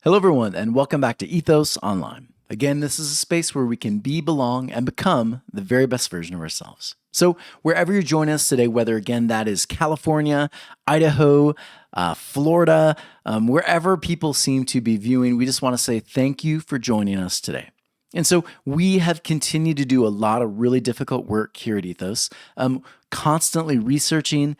Hello, everyone, and welcome back to Ethos Online. Again, this is a space where we can be, belong, and become the very best version of ourselves. So, wherever you're joining us today, whether again that is California, Idaho, Florida, wherever people seem to be viewing, we just want to say thank you for joining us today. And so we have continued to do a lot of really difficult work here at Ethos, constantly researching,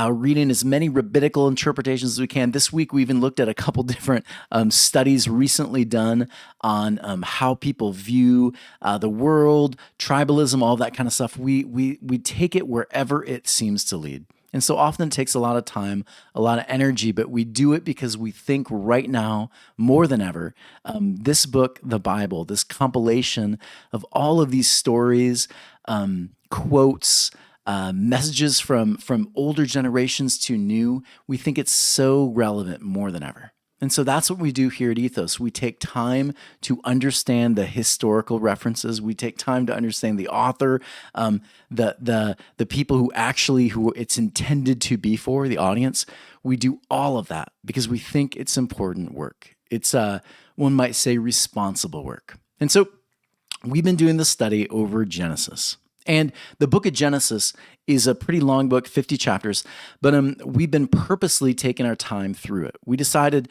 reading as many rabbinical interpretations as we can. This week, we even looked at a couple different studies recently done on how people view the world, tribalism, all that kind of stuff. We take it wherever it seems to lead. And so often it takes a lot of time, a lot of energy, but we do it because we think right now, more than ever, this book, the Bible, this compilation of all of these stories, quotes, messages from older generations to new, we think it's so relevant more than ever. And so that's what we do here at Ethos. We take time to understand the historical references. We take time to understand the author, the people who it's intended to be for, the audience. We do all of that because we think it's important work. It's, one might say, responsible work. And so we've been doing this study over Genesis. And the book of Genesis is a pretty long book, 50 chapters, but we've been purposely taking our time through it. We decided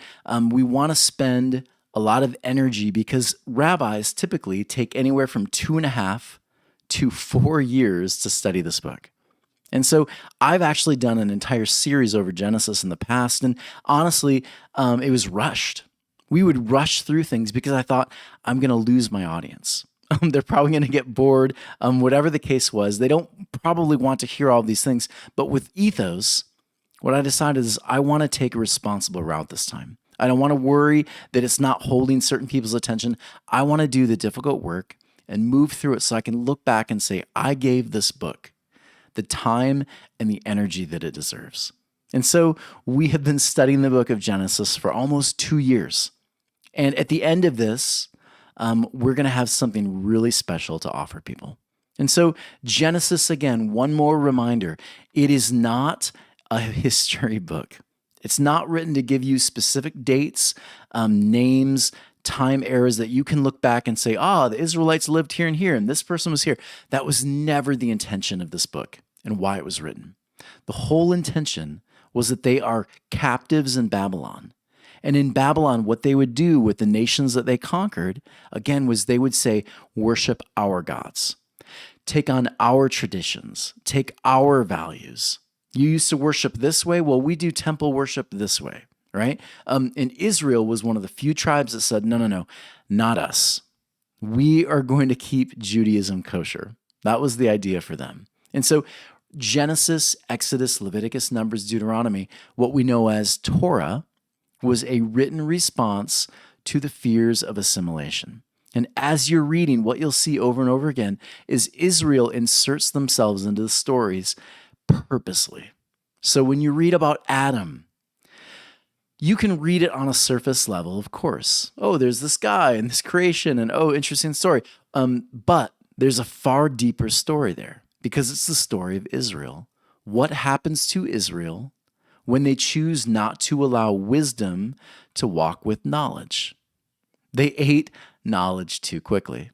we want to spend a lot of energy because rabbis typically take anywhere from 2.5 to 4 years to study this book. And so I've actually done an entire series over Genesis in the past, and honestly, it was rushed. We would rush through things because I thought, I'm going to lose my audience. They're probably going to get bored, whatever the case was. They don't probably want to hear all of these things. But with Ethos, what I decided is I want to take a responsible route this time. I don't want to worry that it's not holding certain people's attention. I want to do the difficult work and move through it so I can look back and say, I gave this book the time and the energy that it deserves. And so we have been studying the book of Genesis for almost 2 years. And at the end of this, we're going to have something really special to offer people. And so Genesis, again, one more reminder, it is not a history book. It's not written to give you specific dates, names, time eras that you can look back and say, the Israelites lived here and here, and this person was here. That was never the intention of this book and why it was written. The whole intention was that they are captives in Babylon. And in Babylon, what they would do with the nations that they conquered, again, was they would say, worship our gods. Take on our traditions. Take our values. You used to worship this way? Well, we do temple worship this way, right? And Israel was one of the few tribes that said, no, not us. We are going to keep Judaism kosher. That was the idea for them. And so Genesis, Exodus, Leviticus, Numbers, Deuteronomy, what we know as Torah, was a written response to the fears of assimilation. And as you're reading, what you'll see over and over again is Israel inserts themselves into the stories purposely. So when you read about Adam, you can read it on a surface level, of course. Oh, there's this guy and this creation and interesting story. But there's a far deeper story there because it's the story of Israel. What happens to Israel when they choose not to allow wisdom to walk with knowledge? They ate knowledge too quickly.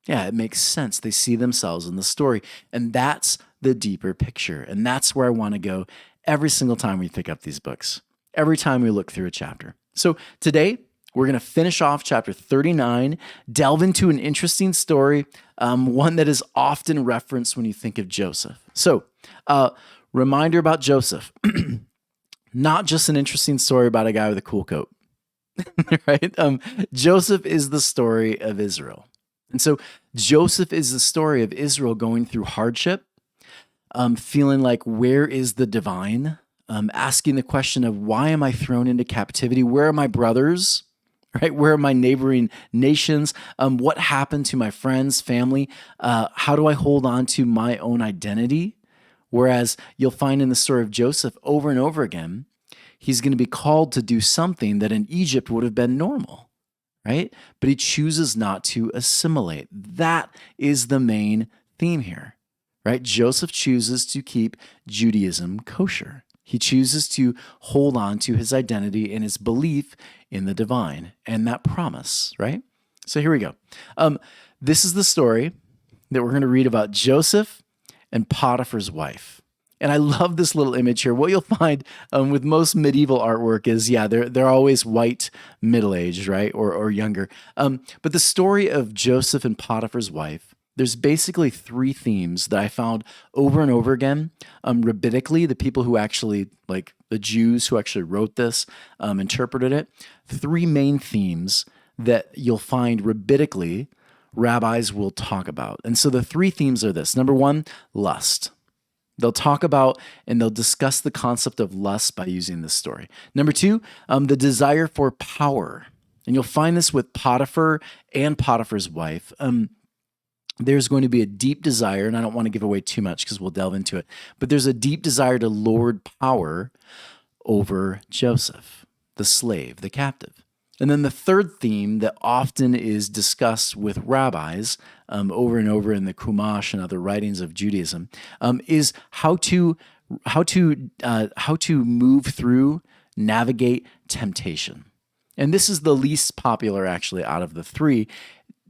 Yeah, it makes sense. They see themselves in the story. And that's the deeper picture. And that's where I want to go every single time we pick up these books, every time we look through a chapter. So today, we're going to finish off chapter 39, delve into an interesting story, one that is often referenced when you think of Joseph. So, reminder about Joseph. Not just an interesting story about a guy with a cool coat, right? Joseph is the story of Israel. And so Joseph is the story of Israel going through hardship, feeling like, where is the divine? Asking the question of, why am I thrown into captivity? Where are my brothers? Right? Where are my neighboring nations? What happened to my friends, family? How do I hold on to my own identity? Whereas you'll find in the story of Joseph over and over again, he's going to be called to do something that in Egypt would have been normal, right? But he chooses not to assimilate. That is the main theme here, right? Joseph chooses to keep Judaism kosher. He chooses to hold on to his identity and his belief in the divine and that promise, right? So here we go. This is the story that we're going to read about Joseph and Potiphar's wife. And I love this little image here. What you'll find with most medieval artwork is, they're always white, middle-aged, right, or younger. But the story of Joseph and Potiphar's wife, there's basically three themes that I found over and over again. Rabbinically, the people who actually, like the Jews who actually wrote this, interpreted it. Three main themes that you'll find rabbinically rabbis will talk about. And so the three themes are this. Number one, lust. They'll talk about and they'll discuss the concept of lust by using this story. Number two, the desire for power. And you'll find this with Potiphar and Potiphar's wife. There's going to be a deep desire, and I don't want to give away too much because we'll delve into it, but there's a deep desire to lord power over Joseph, the slave, the captive. And then the third theme that often is discussed with rabbis over and over in the Chumash and other writings of Judaism is how to move through, navigate temptation. And this is the least popular actually out of the three.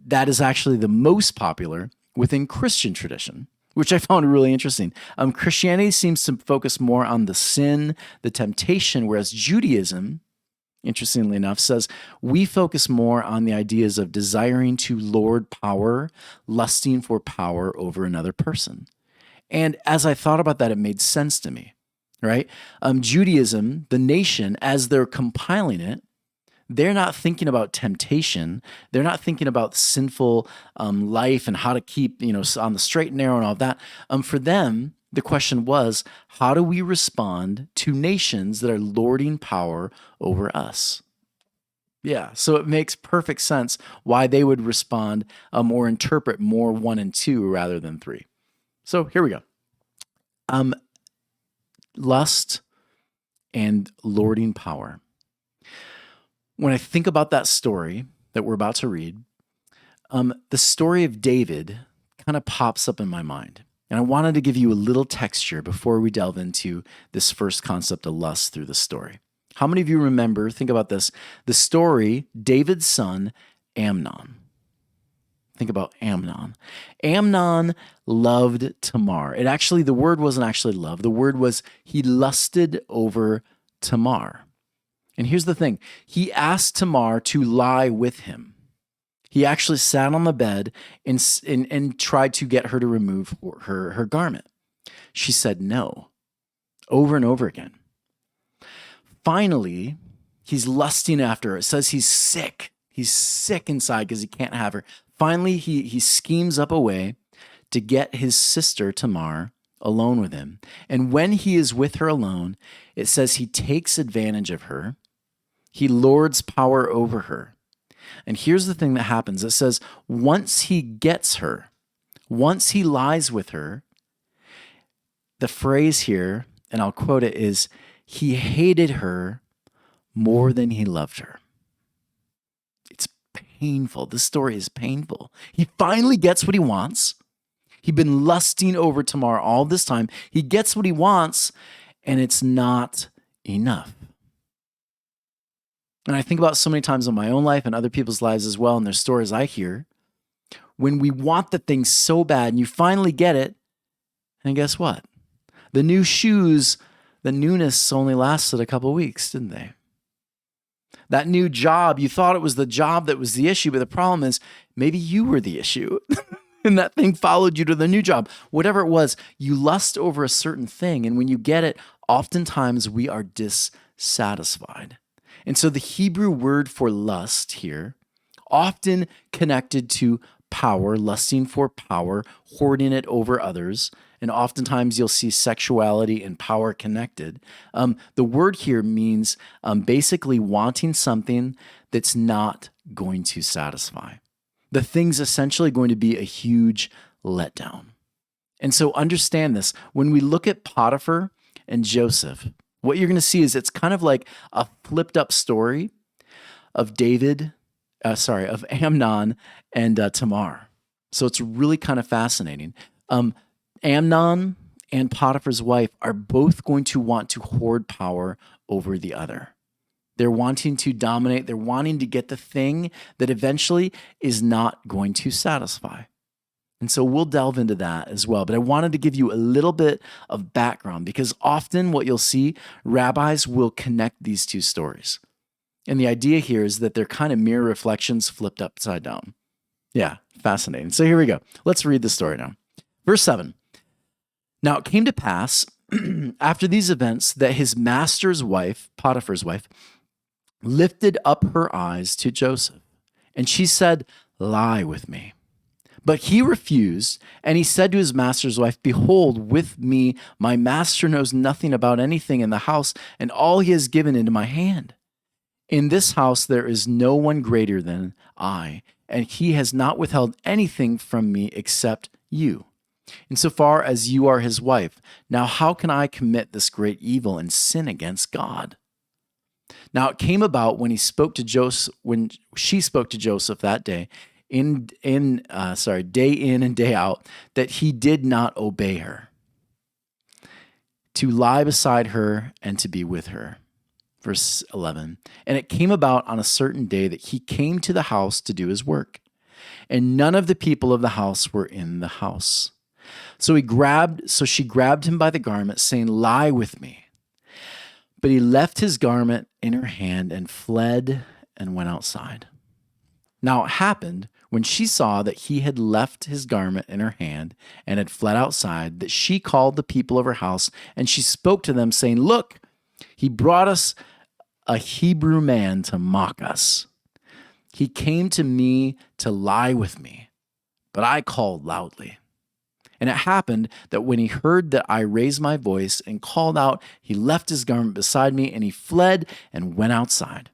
That is actually the most popular within Christian tradition, which I found really interesting. Christianity seems to focus more on the sin, the temptation, whereas Judaism, interestingly enough, says we focus more on the ideas of desiring to lord power, lusting for power over another person. And as I thought about that, it made sense to me, right? Judaism, the nation, as they're compiling it, they're not thinking about temptation. They're not thinking about sinful life and how to keep, on the straight and narrow and all that. For them, the question was, how do we respond to nations that are lording power over us? Yeah, so it makes perfect sense why they would respond or interpret more 1 and 2 rather than 3. So here we go. Lust and lording power. When I think about that story that we're about to read, the story of David kind of pops up in my mind. And I wanted to give you a little texture before we delve into this first concept of lust through the story. How many of you remember, think about this, the story, David's son, Amnon? Think about Amnon. Amnon loved Tamar. The word wasn't actually love. The word was he lusted over Tamar. And here's the thing. He asked Tamar to lie with him. He actually sat on the bed and tried to get her to remove her garment. She said no, over and over again. Finally, he's lusting after her. It says he's sick. He's sick inside because he can't have her. Finally, he schemes up a way to get his sister Tamar alone with him. And when he is with her alone, it says he takes advantage of her. He lords power over her. And here's the thing that happens. It says, once he gets her, once he lies with her, the phrase here, and I'll quote it, is, he hated her more than he loved her. It's painful. This story is painful. He finally gets what he wants. He'd been lusting over Tamar all this time. He gets what he wants, and it's not enough. And I think about so many times in my own life and other people's lives as well, and there's stories I hear, when we want the thing so bad and you finally get it, and guess what? The new shoes, the newness only lasted a couple weeks, didn't they? That new job, you thought it was the job that was the issue, but the problem is maybe you were the issue. And that thing followed you to the new job. Whatever it was, you lust over a certain thing, and when you get it, oftentimes we are dissatisfied. And so the Hebrew word for lust here, often connected to power, lusting for power, hoarding it over others, and oftentimes you'll see sexuality and power connected. The word here means basically wanting something that's not going to satisfy. The thing's essentially going to be a huge letdown. And so understand this. When we look at Potiphar and Joseph, what you're going to see is it's kind of like a flipped up story of of Amnon and Tamar. So it's really kind of fascinating. Amnon and Potiphar's wife are both going to want to hoard power over the other. They're wanting to dominate. They're wanting to get the thing that eventually is not going to satisfy. And so we'll delve into that as well. But I wanted to give you a little bit of background because often what you'll see, rabbis will connect these two stories. And the idea here is that they're kind of mirror reflections flipped upside down. Yeah, fascinating. So here we go. Let's read the story now. Verse 7. Now it came to pass after these events that his master's wife, Potiphar's wife, lifted up her eyes to Joseph, and she said, "Lie with me." But he refused, and he said to his master's wife, "Behold, with me my master knows nothing about anything in the house, and all he has given into my hand. In this house there is no one greater than I, and he has not withheld anything from me except you, insofar as you are his wife. Now how can I commit this great evil and sin against God?" Now it came about when she spoke to Joseph that day, day in and day out, that he did not obey her, to lie beside her and to be with her. Verse 11, and it came about on a certain day that he came to the house to do his work, and none of the people of the house were in the house. So she grabbed him by the garment, saying, "Lie with me." But he left his garment in her hand and fled and went outside. Now it happened when she saw that he had left his garment in her hand and had fled outside, that she called the people of her house, and she spoke to them, saying, "Look, he brought us a Hebrew man to mock us. He came to me to lie with me, but I called loudly. And it happened that when he heard that I raised my voice and called out, he left his garment beside me, and he fled and went outside."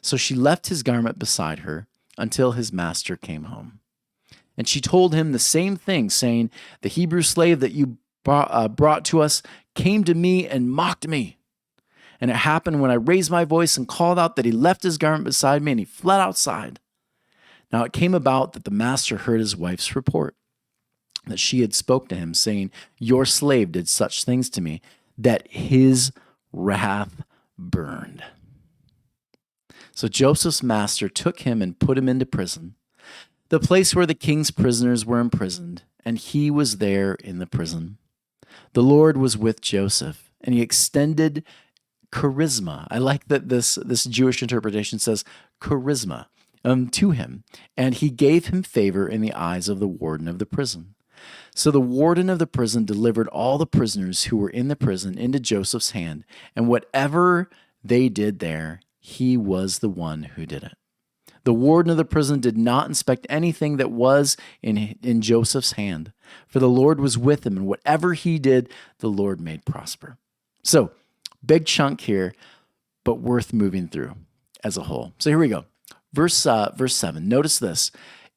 So she left his garment beside her until his master came home. And she told him the same thing, saying, "The Hebrew slave that you brought to us came to me and mocked me. And it happened when I raised my voice and called out that he left his garment beside me and he fled outside." Now it came about that the master heard his wife's report, that she had spoke to him, saying, "Your slave did such things to me," that his wrath burned. So Joseph's master took him and put him into prison, the place where the king's prisoners were imprisoned, and he was there in the prison. The Lord was with Joseph, and he extended charisma. I like that this Jewish interpretation says charisma to him, and he gave him favor in the eyes of the warden of the prison. So the warden of the prison delivered all the prisoners who were in the prison into Joseph's hand, and whatever they did there, he was the one who did it. The warden of the prison did not inspect anything that was in Joseph's hand, for the Lord was with him, and whatever he did, the Lord made prosper. So, big chunk here, but worth moving through as a whole. So here we go. Verse 7. Notice this.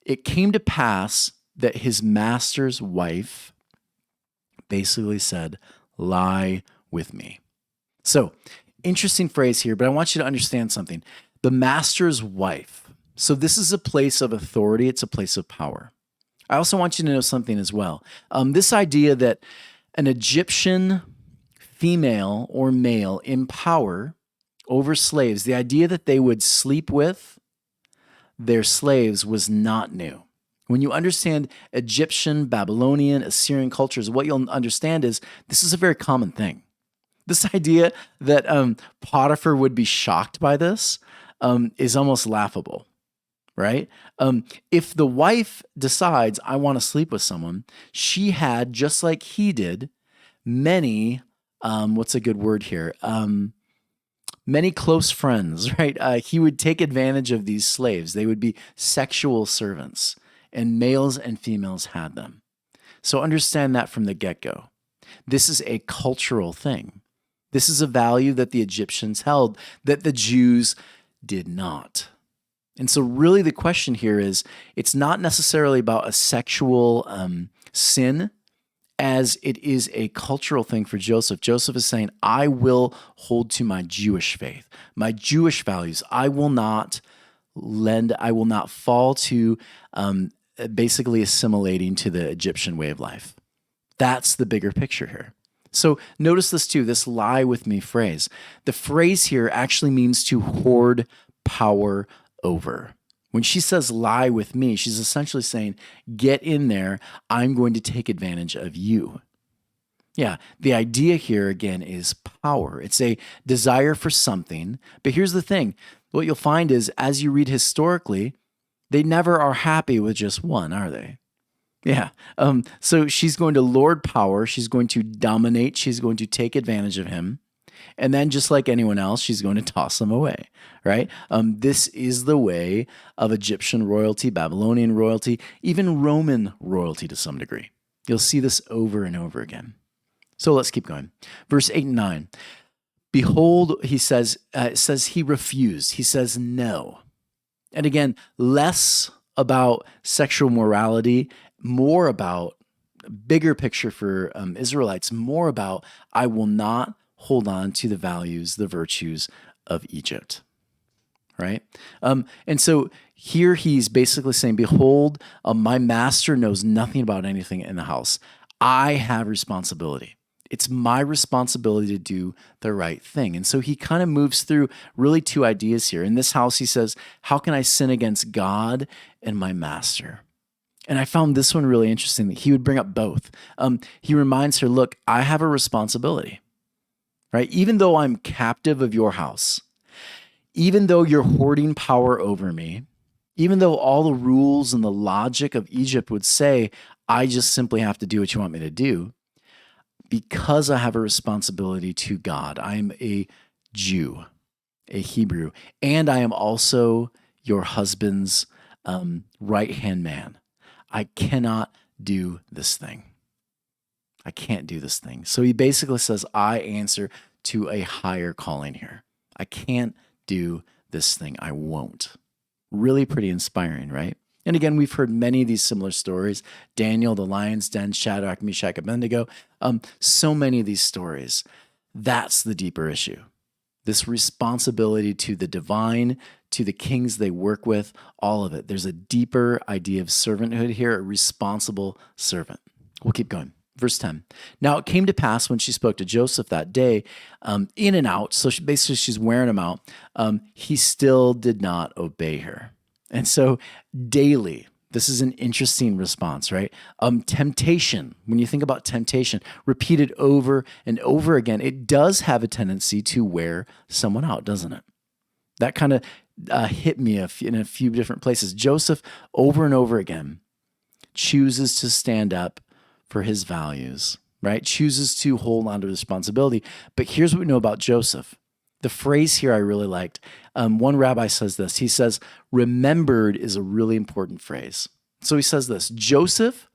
It came to pass that his master's wife basically said, "Lie with me." So, interesting phrase here, but I want you to understand something. The master's wife. So this is a place of authority. It's a place of power. I also want you to know something as well. This idea that an Egyptian female or male in power over slaves, the idea that they would sleep with their slaves was not new. When you understand Egyptian, Babylonian, Assyrian cultures, what you'll understand is this is a very common thing. This idea that Potiphar would be shocked by this is almost laughable, right? If the wife decides, "I want to sleep with someone," she had, just like he did, many, what's a good word here? Many close friends, right? He would take advantage of these slaves. They would be sexual servants, and males and females had them. So understand that from the get-go. This is a cultural thing. This is a value that the Egyptians held that the Jews did not. And so really the question here is, it's not necessarily about a sexual sin as it is a cultural thing for Joseph. Joseph is saying, "I will hold to my Jewish faith, my Jewish values. I will not fall to basically assimilating to the Egyptian way of life." That's the bigger picture here. So notice this too, this lie with me phrase. The phrase here actually means to hoard power over. When she says lie with me, she's essentially saying, get in there, I'm going to take advantage of you. Yeah, the idea here again is power. It's a desire for something. But here's the thing. What you'll find is as you read historically, they never are happy with just one, are they? Yeah. So she's going to lord power. She's going to dominate. She's going to take advantage of him. And then just like anyone else, she's going to toss him away, right? This is the way of Egyptian royalty, Babylonian royalty, even Roman royalty to some degree. You'll see this over and over again. So let's keep going. Verse 8 and 9. Behold, he says, it says he refused. He says no. And again, less about sexual morality, more about bigger picture for Israelites, more about I will not hold on to the values, the virtues of Egypt, right? And so here he's basically saying, behold, my master knows nothing about anything in the house. I have responsibility. It's my responsibility to do the right thing. And so he kind of moves through really two ideas here. In this house, he says, how can I sin against God and my master? And I found this one really interesting that he would bring up both. He reminds her, look, I have a responsibility, right? Even though I'm captive of your house, even though you're hoarding power over me, even though all the rules and the logic of Egypt would say, I just simply have to do what you want me to do, because I have a responsibility to God. I am a Jew, a Hebrew, and I am also your husband's right-hand man. I cannot do this thing. I can't do this thing. So he basically says, I answer to a higher calling here. I can't do this thing. I won't. Really pretty inspiring, right? And again, we've heard many of these similar stories. Daniel, the lion's den, Shadrach, Meshach, Abednego. So many of these stories. That's the deeper issue. This responsibility to the divine, to the kings they work with, all of it. There's a deeper idea of servanthood here, a responsible servant. We'll keep going. Verse 10. Now it came to pass when she spoke to Joseph that day, in and out, so basically she's wearing him out, he still did not obey her. And so daily, this is an interesting response, right? Temptation, when you think about temptation, repeated over and over again, it does have a tendency to wear someone out, doesn't it? That kind of hit me in a few different places. Joseph, over and over again, chooses to stand up for his values, right? Chooses to hold on to responsibility. But here's what we know about Joseph. The phrase here I really liked. One rabbi says this. He says, remembered is a really important phrase. So he says this, Joseph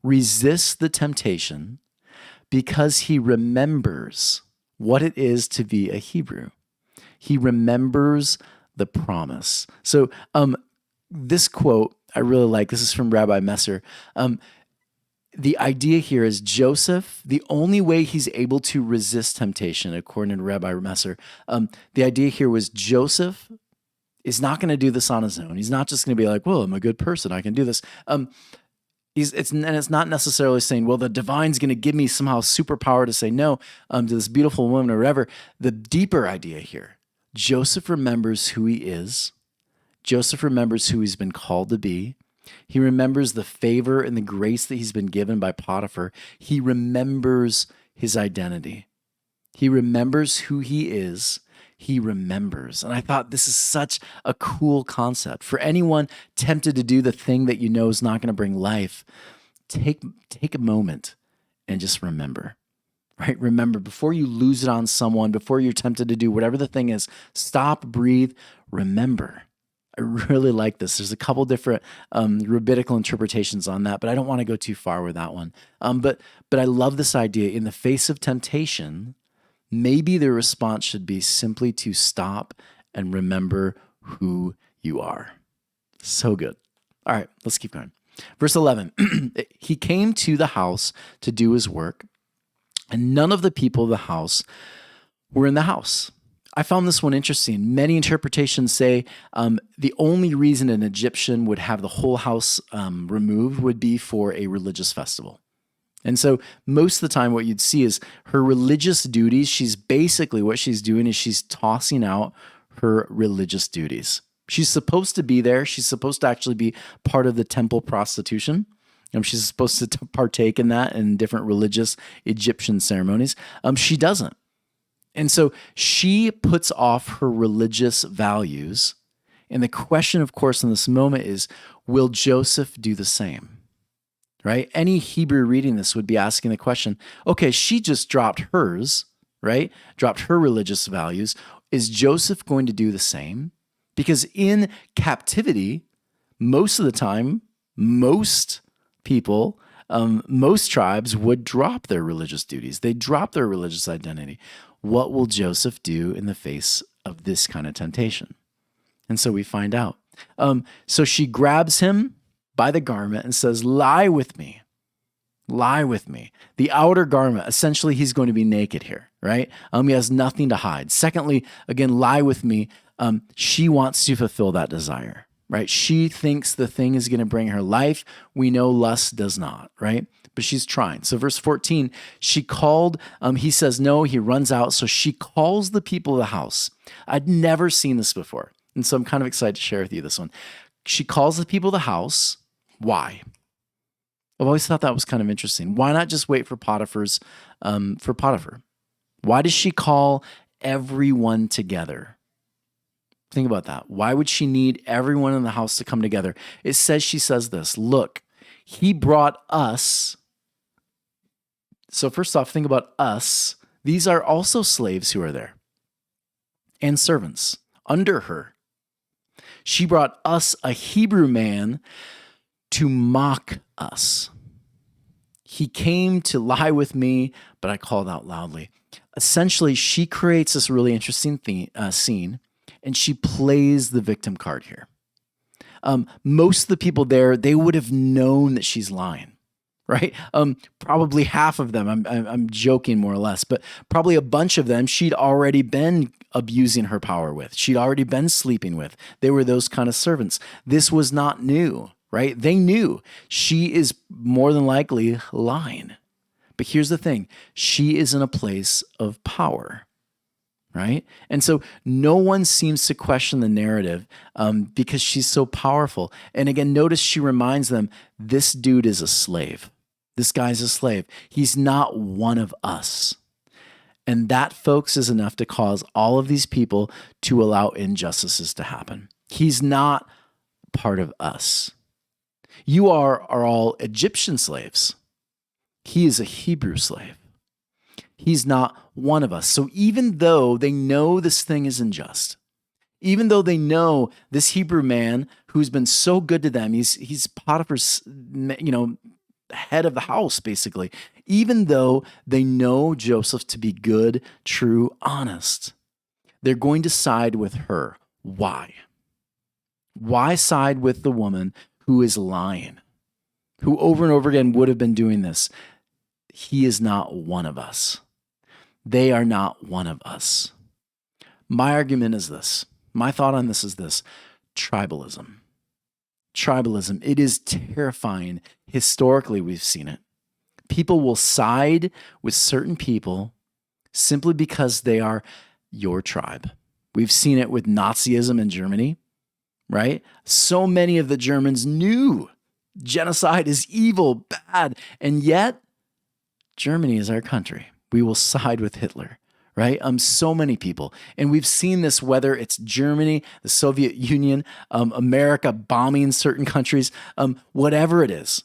resists the temptation because he remembers what it is to be a Hebrew. He remembers the promise. So this quote I really like. This is from Rabbi Messer. The idea here is Joseph, the only way he's able to resist temptation, according to Rabbi Messer, the idea here was Joseph is not going to do this on his own. He's not just going to be like, well, I'm a good person, I can do this. It's not necessarily saying, well, the divine's going to give me somehow superpower to say no to this beautiful woman or whatever. The deeper idea here, Joseph remembers who he is. Joseph remembers who he's been called to be. He remembers the favor and the grace that he's been given by Potiphar. He remembers his identity. He remembers who he is. He remembers. And I thought this is such a cool concept. For anyone tempted to do the thing that you know is not going to bring life, take a moment and just remember. Right? Remember, before you lose it on someone, before you're tempted to do whatever the thing is, stop, breathe, remember. I really like this. There's a couple different rabbinical interpretations on that, but I don't want to go too far with that one. But I love this idea. In the face of temptation, maybe the response should be simply to stop and remember who you are. So good. All right, let's keep going. Verse 11, he came to the house to do his work, and none of the people of the house were in the house. I found this one interesting. Many interpretations say the only reason an Egyptian would have the whole house removed would be for a religious festival. And so most of the time what you'd see is her religious duties, what she's doing is she's tossing out her religious duties. She's supposed to be there. She's supposed to actually be part of the temple prostitution. She's supposed to partake in that in different religious Egyptian ceremonies. She doesn't. And so she puts off her religious values. And the question, of course, in this moment is, will Joseph do the same? Right? Any Hebrew reading this would be asking the question, okay, she just dropped hers, right? Dropped her religious values. Is Joseph going to do the same? Because in captivity, most of the time, most people, most tribes would drop their religious duties. They drop their religious identity. What will Joseph do in the face of this kind of temptation? And so we find out. So she grabs him by the garment and says, lie with me. Lie with me. The outer garment, essentially he's going to be naked here, right? He has nothing to hide. Secondly, again, lie with me. She wants to fulfill that desire, right? She thinks the thing is going to bring her life. We know lust does not, right? But she's trying. So verse 14, she called, he says no, he runs out. So she calls the people of the house. I'd never seen this before. And so I'm kind of excited to share with you this one. She calls the people of the house. Why? I've always thought that was kind of interesting. Why not just wait for Potiphar? Why does she call everyone together? Think about that. Why would she need everyone in the house to come together? It says, she says this, look, he brought us. So first off, think about us. These are also slaves who are there and servants under her. She brought us a Hebrew man to mock us. He came to lie with me, but I called out loudly. Essentially, she creates this really interesting scene, and she plays the victim card here. Most of the people there, they would have known that she's lying, right? Probably half of them, I'm joking more or less, but probably a bunch of them she'd already been abusing her power with. She'd already been sleeping with. They were those kind of servants. This was not new, right? They knew she is more than likely lying. But here's the thing. She is in a place of power, right? And so no one seems to question the narrative because she's so powerful. And again, notice she reminds them, this dude is a slave. This guy's a slave. He's not one of us. And that, folks, is enough to cause all of these people to allow injustices to happen. He's not part of us. You are all Egyptian slaves. He is a Hebrew slave. He's not one of us. So even though they know this thing is unjust, even though they know this Hebrew man who's been so good to them, he's Potiphar's, head of the house, basically. Even though they know Joseph to be good, true, honest, they're going to side with her. Why? Why side with the woman who is lying, who over and over again would have been doing this? He is not one of us. They are not one of us. My argument is this. My thought on this is this. Tribalism. Tribalism. It is terrifying. Historically, we've seen it. People will side with certain people simply because they are your tribe. We've seen it with Nazism in Germany, right? So many of the Germans knew genocide is evil, bad, and yet Germany is our country. We will side with Hitler, right? So many people. And we've seen this, whether it's Germany, the Soviet Union, America bombing certain countries, whatever it is.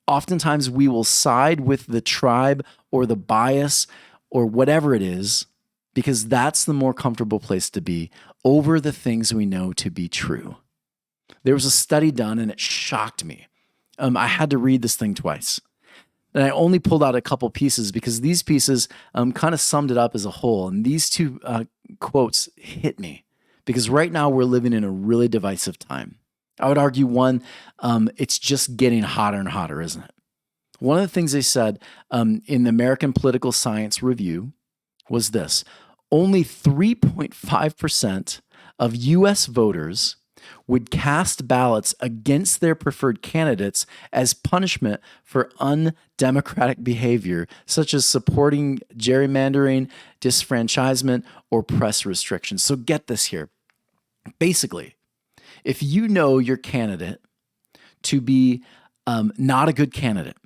Oftentimes we will side with the tribe or the bias or whatever it is, because that's the more comfortable place to be over the things we know to be true. There was a study done and it shocked me. I had to read this thing twice. And I only pulled out a couple pieces because these pieces kind of summed it up as a whole. And these two quotes hit me because right now we're living in a really divisive time. I would argue one, it's just getting hotter and hotter, isn't it? One of the things they said in the American Political Science Review was this: only 3.5% of U.S. voters would cast ballots against their preferred candidates as punishment for undemocratic behavior, such as supporting gerrymandering, disfranchisement, or press restrictions. So get this here. Basically, if you know your candidate to be not a good candidate,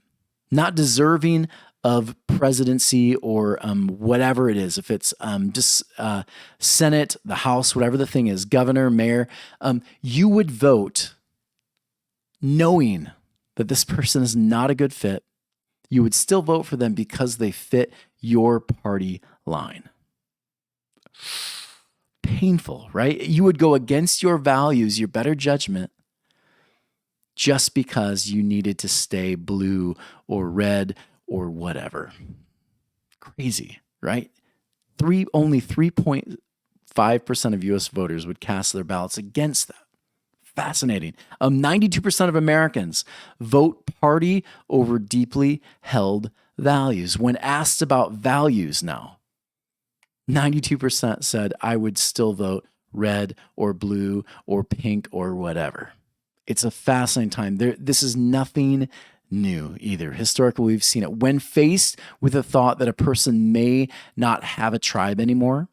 not deserving of presidency or whatever it is, if it's just Senate, the House, whatever the thing is, governor, mayor, you would vote knowing that this person is not a good fit. You would still vote for them because they fit your party line. Painful, right? You would go against your values, your better judgment, just because you needed to stay blue or red or whatever. Crazy, right? Only 3.5% of U.S. voters would cast their ballots against that. Fascinating. 92% of Americans vote party over deeply held values. When asked about values now, 92% said, I would still vote red or blue or pink or whatever. It's a fascinating time. This is nothing new either. Historically, we've seen it. When faced with the thought that a person may not have a tribe anymore,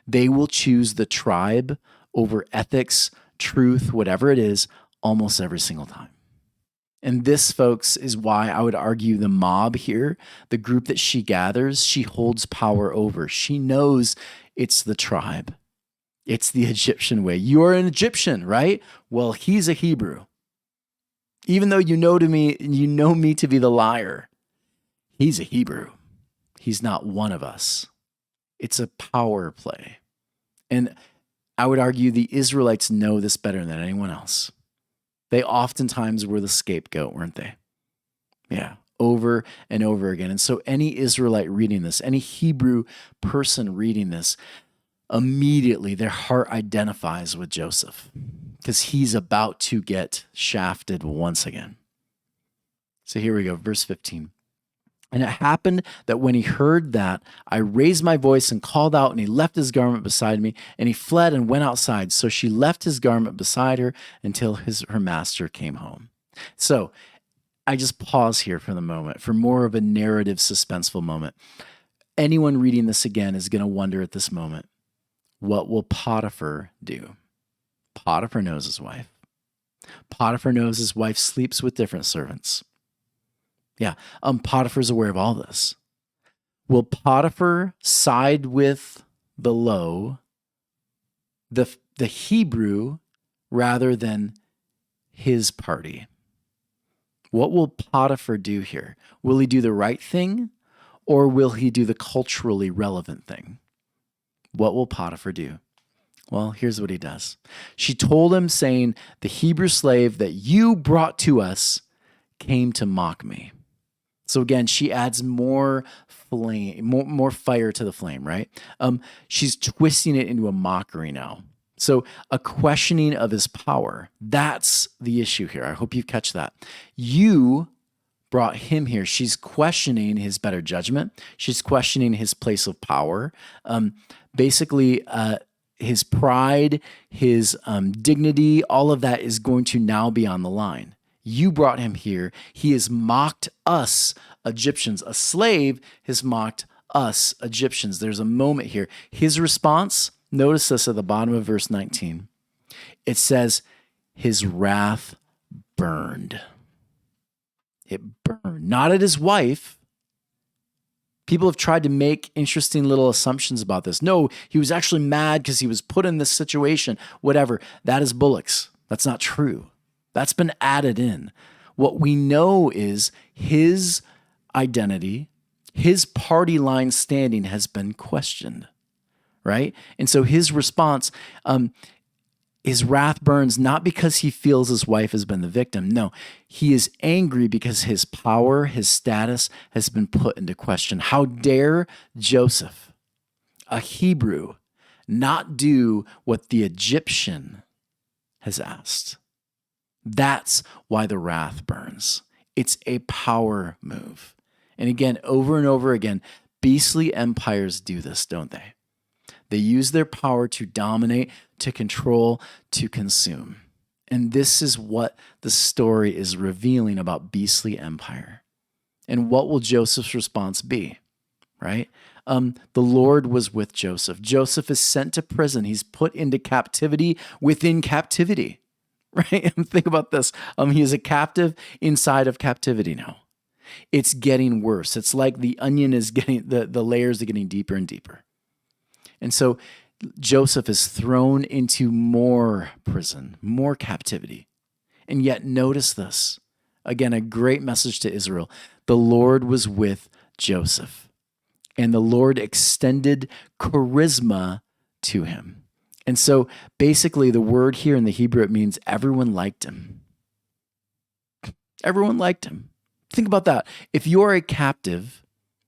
they will choose the tribe over ethics, truth, whatever it is, almost every single time. And this, folks, is why I would argue the mob here, the group that she gathers, she holds power over. She knows it's the tribe. It's the Egyptian way. You are an Egyptian, right? Well, he's a Hebrew. Even though you know me to be the liar, he's a Hebrew. He's not one of us. It's a power play. And I would argue the Israelites know this better than anyone else. They oftentimes were the scapegoat, weren't they? Yeah, over and over again. And so any Israelite reading this, any Hebrew person reading this, immediately their heart identifies with Joseph because he's about to get shafted once again. So here we go, verse 15. And it happened that when he heard that, I raised my voice and called out, and he left his garment beside me, and he fled and went outside. So she left his garment beside her until her master came home. So I just pause here for the moment for more of a narrative, suspenseful moment. Anyone reading this again is going to wonder at this moment, what will Potiphar do? Potiphar knows his wife. Potiphar knows his wife sleeps with different servants. Yeah, Potiphar's aware of all this. Will Potiphar side with the Hebrew, rather than his party? What will Potiphar do here? Will he do the right thing, or will he do the culturally relevant thing? What will Potiphar do? Well, here's what he does. She told him, saying, the Hebrew slave that you brought to us came to mock me. So again, she adds more flame, more fire to the flame, right? She's twisting it into a mockery now. So a questioning of his power. That's the issue here. I hope you catch that. You brought him here. She's questioning his better judgment. She's questioning his place of power. Basically, his pride, his dignity, all of that is going to now be on the line. You brought him here. He has mocked us, Egyptians. A slave has mocked us, Egyptians. There's a moment here. His response, notice this at the bottom of verse 19. It says, his wrath burned. It burned. Not at his wife. People have tried to make interesting little assumptions about this. No, he was actually mad because he was put in this situation, whatever. That is bullocks. That's not true. That's been added in. What we know is his identity, his party line standing has been questioned, right? And so his response, his wrath burns not because he feels his wife has been the victim. No, he is angry because his power, his status has been put into question. How dare Joseph, a Hebrew, not do what the Egyptian has asked? That's why the wrath burns. It's a power move. And again, over and over again, beastly empires do this, don't they? They use their power to dominate, to control, to consume. And this is what the story is revealing about beastly empire. And what will Joseph's response be, right? The Lord was with Joseph. Joseph is sent to prison. He's put into captivity within captivity, right? And think about this. He is a captive inside of captivity now. It's getting worse. It's like the onion is getting, the layers are getting deeper and deeper. And so Joseph is thrown into more prison, more captivity. And yet notice this. Again, a great message to Israel. The Lord was with Joseph, and the Lord extended charisma to him. And so basically the word here in the Hebrew, it means everyone liked him. Everyone liked him. Think about that. If you're a captive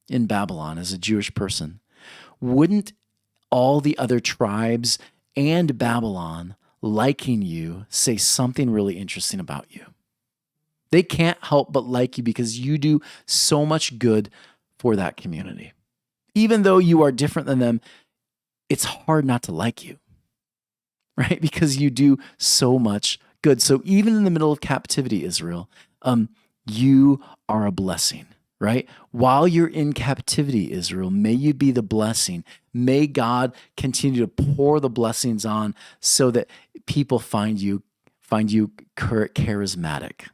in Babylon as a Jewish person, wouldn't all the other tribes and Babylon liking you say something really interesting about you? They can't help but like you because you do so much good for that community. Even though you are different than them, it's hard not to like you, right? Because you do so much good. So even in the middle of captivity, Israel, you are a blessing, right? While you're in captivity, Israel, may you be the blessing. May God continue to pour the blessings on so that people find you charismatic.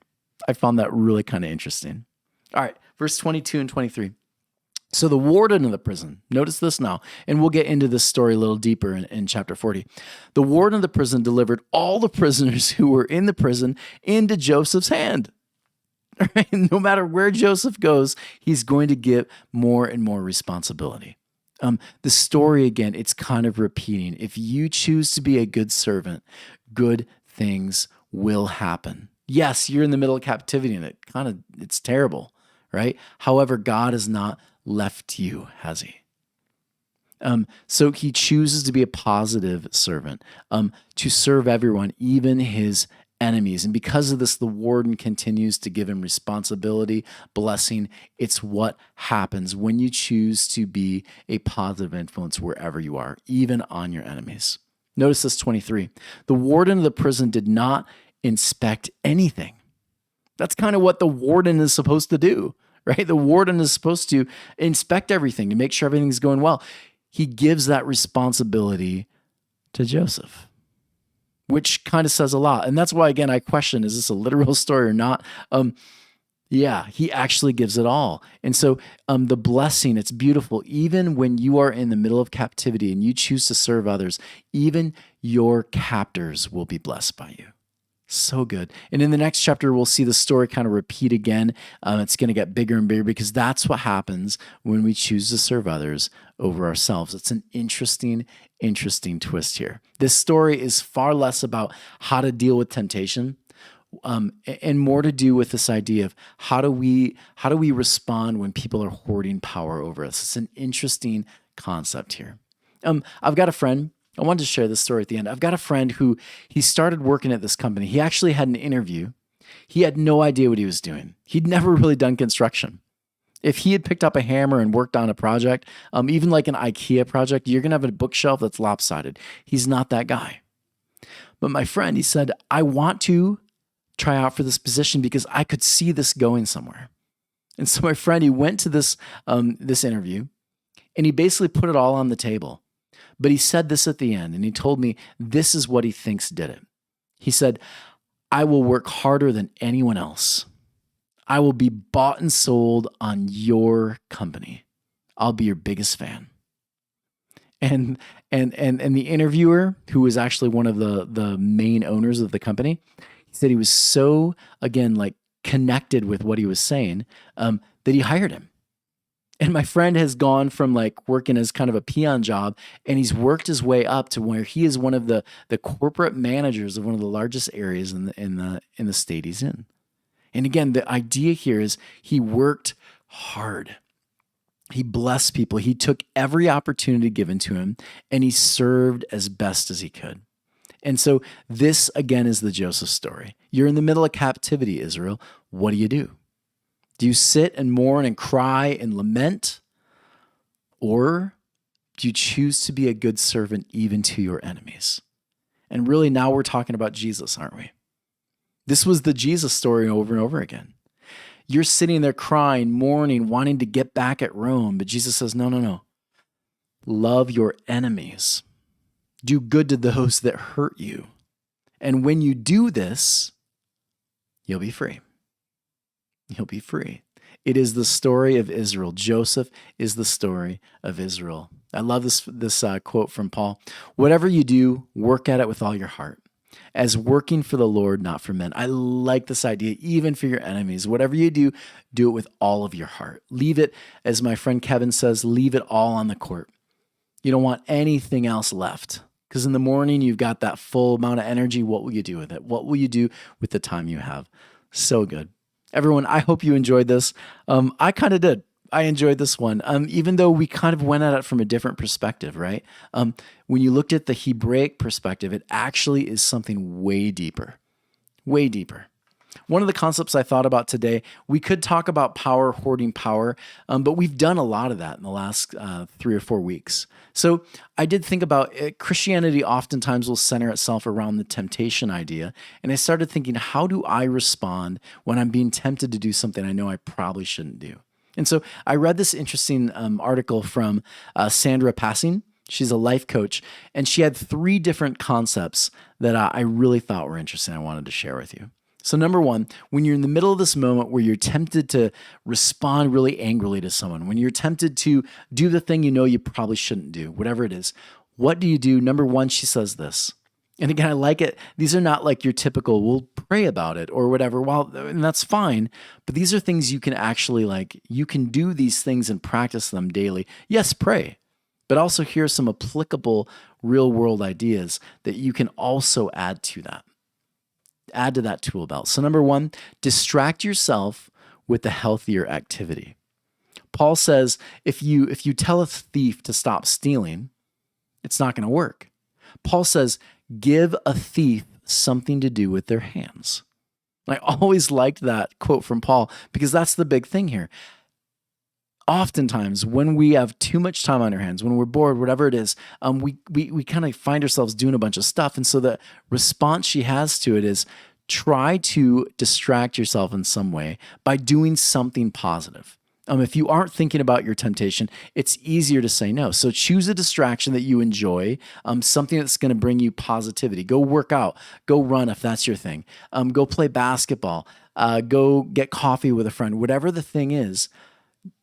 I found that really kind of interesting. All right, verse 22 and 23. So the warden of the prison, notice this now, and we'll get into this story a little deeper in chapter 40. The warden of the prison delivered all the prisoners who were in the prison into Joseph's hand. Right? No matter where Joseph goes, he's going to get more and more responsibility. The story, again, it's kind of repeating. If you choose to be a good servant, good things will happen. Yes, you're in the middle of captivity and it's terrible, right? However, God has not left you, has he? So he chooses to be a positive servant, to serve everyone, even his enemies. And because of this, the warden continues to give him responsibility, blessing. It's what happens when you choose to be a positive influence wherever you are, even on your enemies. Notice this 23. The warden of the prison did not inspect anything. That's kind of what the warden is supposed to do, right? The warden is supposed to inspect everything to make sure everything's going well. He gives that responsibility to Joseph, which kind of says a lot. And that's why, again, I question, is this a literal story or not? Yeah, he actually gives it all. And so the blessing, it's beautiful. Even when you are in the middle of captivity and you choose to serve others, even your captors will be blessed by you. So good. And in the next chapter, we'll see the story kind of repeat again. It's going to get bigger and bigger because that's what happens when we choose to serve others over ourselves. It's an interesting twist here. This story is far less about how to deal with temptation, and more to do with this idea of how do we respond when people are hoarding power over us. It's an interesting concept here. I've got a friend. I wanted to share this story at the end. I've got a friend who he started working at this company. He actually had an interview. He had no idea what he was doing. He'd never really done construction. If he had picked up a hammer and worked on a project, even like an IKEA project, you're going to have a bookshelf that's lopsided. He's not that guy. But my friend, he said, I want to try out for this position because I could see this going somewhere. And so my friend, he went to this interview and he basically put it all on the table. But he said this at the end, and he told me this is what he thinks did it. He said, I will work harder than anyone else. I will be bought and sold on your company. I'll be your biggest fan. And the interviewer, who was actually one of the main owners of the company, he said he was so, again, like connected with what he was saying, that he hired him. And my friend has gone from like working as kind of a peon job, and he's worked his way up to where he is one of the corporate managers of one of the largest areas in the state he's in. And again, the idea here is he worked hard. He blessed people. He took every opportunity given to him, and he served as best as he could. And so this, again, is the Joseph story. You're in the middle of captivity, Israel. What do? Do you sit and mourn and cry and lament? Or Do you choose to be a good servant even to your enemies? And really, now we're talking about Jesus, aren't we? This was the Jesus story over and over again. You're sitting there crying, mourning, wanting to get back at Rome, but Jesus says, no, no, no. Love your enemies. Do good to those that hurt you. And when you do this, you'll be free. You'll be free. It is the story of Israel. Joseph is the story of Israel. I love this quote from Paul. Whatever you do, work at it with all your heart, as working for the Lord, not for men. I like this idea, even for your enemies. Whatever you do, do it with all of your heart. Leave it, as my friend Kevin says, leave it all on the court. You don't want anything else left. Because in the morning, you've got that full amount of energy. What will you do with it? What will you do with the time you have? So good. Everyone, I hope you enjoyed this. I kind of did. I enjoyed this one, even though we kind of went at it from a different perspective, right? When you looked at the Hebraic perspective, it actually is something way deeper, way deeper. One of the concepts I thought about today, we could talk about power, hoarding power, but we've done a lot of that in the last 3 or 4 weeks. So I did think about it. Christianity oftentimes will center itself around the temptation idea. And I started thinking, how do I respond when I'm being tempted to do something I know I probably shouldn't do? And so I read this interesting article from Sandra Passing. She's a life coach, and she had 3 different concepts that I really thought were interesting I wanted to share with you. So number 1, when you're in the middle of this moment where you're tempted to respond really angrily to someone, when you're tempted to do the thing you know you probably shouldn't do, whatever it is, what do you do? Number 1, she says this. And again, I like it. These are not like your typical, we'll pray about it or whatever. Well, and that's fine. But these are things you can actually you can do these things and practice them daily. Yes, pray. But also here are some applicable real world ideas that you can also add to that. Add to that tool belt. So number 1, distract yourself with a healthier activity. Paul says if you tell a thief to stop stealing, it's not going to work. Paul says give a thief something to do with their hands. I always liked that quote from Paul because that's the big thing here. Oftentimes, when we have too much time on our hands, when we're bored, whatever it is, we kind of find ourselves doing a bunch of stuff. And so the response she has to it is try to distract yourself in some way by doing something positive. If you aren't thinking about your temptation, it's easier to say no. So choose a distraction that you enjoy, something that's going to bring you positivity. Go work out, go run if that's your thing. Go play basketball, go get coffee with a friend, whatever the thing is.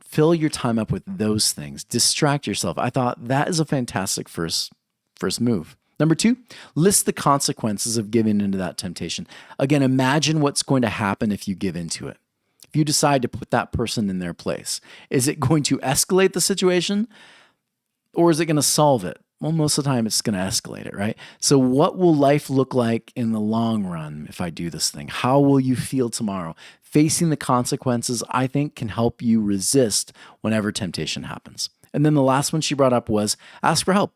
Fill your time up with those things. Distract yourself. I thought that is a fantastic first move. Number 2, list the consequences of giving into that temptation. Again, imagine what's going to happen if you give into it. If you decide to put that person in their place, is it going to escalate the situation or is it going to solve it? Well, most of the time it's going to escalate it, right? So what will life look like in the long run if I do this thing? How will you feel tomorrow? Facing the consequences, I think, can help you resist whenever temptation happens. And then the last one she brought up was ask for help.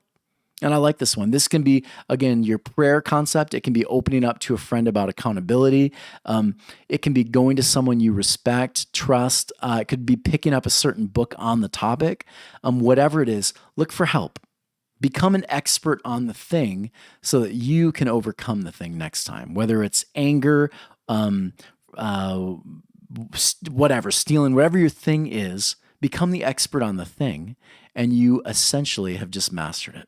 And I like this one. This can be, again, your prayer concept. It can be opening up to a friend about accountability. It can be going to someone you respect, trust. It could be picking up a certain book on the topic. Whatever it is, look for help. Become an expert on the thing so that you can overcome the thing next time, whether it's anger, whatever, stealing, whatever your thing is, become the expert on the thing, and you essentially have just mastered it.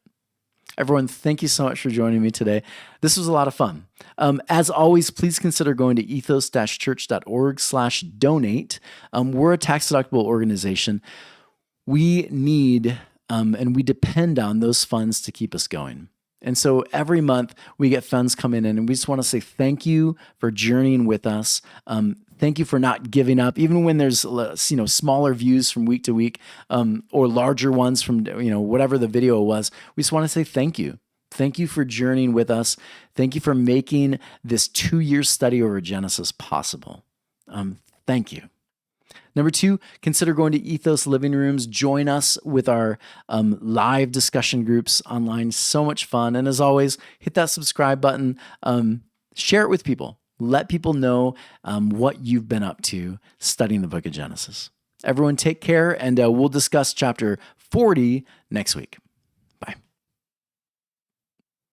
Everyone, thank you so much for joining me today. This was a lot of fun. As always, please consider going to ethos-church.org/donate. We're a tax-deductible organization. We need and we depend on those funds to keep us going. And so every month we get funds coming in, and we just want to say thank you for journeying with us. Thank you for not giving up, even when there's smaller views from week to week, or larger ones from whatever the video was. We just want to say thank you. Thank you for journeying with us. Thank you for making this 2-year study over Genesis possible. Thank you. Number 2, consider going to Ethos Living Rooms. Join us with our live discussion groups online. So much fun. And as always, hit that subscribe button. Share it with people. Let people know what you've been up to studying the book of Genesis. Everyone take care, and we'll discuss chapter 40 next week.